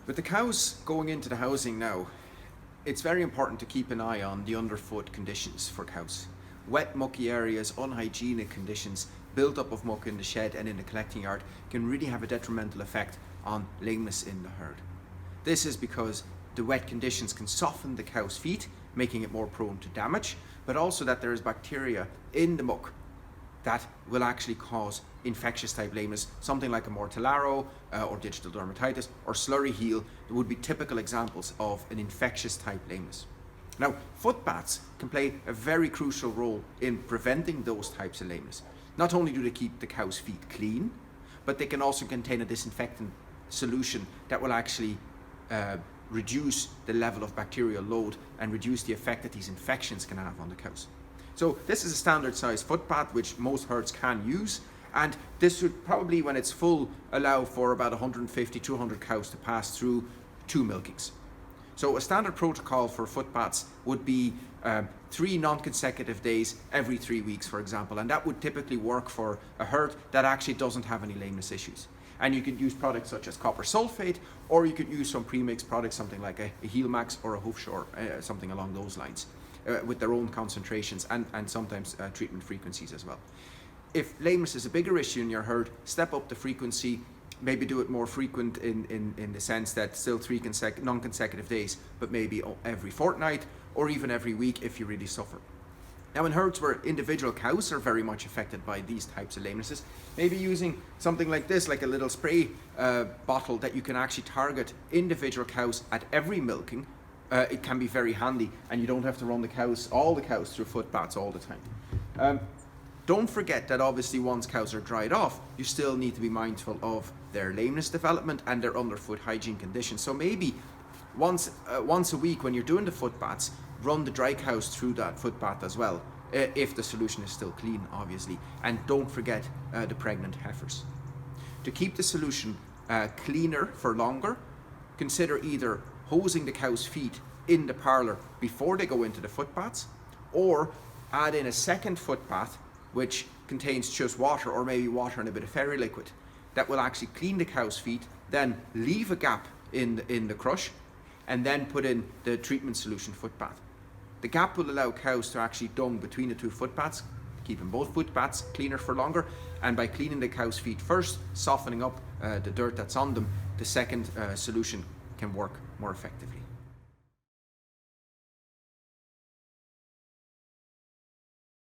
With the cows going into the housing now, it's very important to keep an eye on the underfoot conditions for cows. Wet, mucky areas, unhygienic conditions, build-up of muck in the shed and in the collecting yard can really have a detrimental effect on lameness in the herd. This is because the wet conditions can soften the cow's feet, making it more prone to damage, but also that there is bacteria in the muck that will actually cause infectious type lameness, something like a mortellaro or digital dermatitis or slurry heel would be typical examples of an infectious type lameness. Now, foot baths can play a very crucial role in preventing those types of lameness. Not only do they keep the cow's feet clean, but they can also contain a disinfectant solution that will actually reduce the level of bacterial load and reduce the effect that these infections can have on the cows. So this is a standard size foot bath which most herds can use, and this would probably, when it's full, allow for about 150 to 200 cows to pass through 2 milkings. So a standard protocol for foot baths would be 3 non-consecutive days every 3 weeks, for example, and that would typically work for a herd that actually doesn't have any lameness issues. And you could use products such as copper sulfate, or you could use some premixed products, something like a Heel Max or a Hoofshore, something along those lines, with their own concentrations and sometimes treatment frequencies as well. If lameness is a bigger issue in your herd, step up the frequency, maybe do it more frequent in the sense that still 3 non-consecutive days, but maybe every fortnight or even every week if you really suffer. Now, in herds where individual cows are very much affected by these types of lamenesses, maybe using something like this, like a little spray bottle that you can actually target individual cows at every milking, it can be very handy, and you don't have to run all the cows through foot baths all the time. Don't forget that obviously once cows are dried off, you still need to be mindful of their lameness development and their underfoot hygiene conditions. So maybe once a week when you're doing the foot baths, run the dry cows through that foot bath as well, if the solution is still clean, obviously. And don't forget the pregnant heifers. To keep the solution cleaner for longer, consider either hosing the cow's feet in the parlour before they go into the foot baths, or add in a second foot bath which contains just water, or maybe water and a bit of fairy liquid, that will actually clean the cow's feet, then leave a gap in the crush, and then put in the treatment solution foot bath. The gap will allow cows to actually dung between the 2 foot baths, keeping both foot baths cleaner for longer, and by cleaning the cow's feet first, softening up the dirt that's on them, the second solution can work more effectively.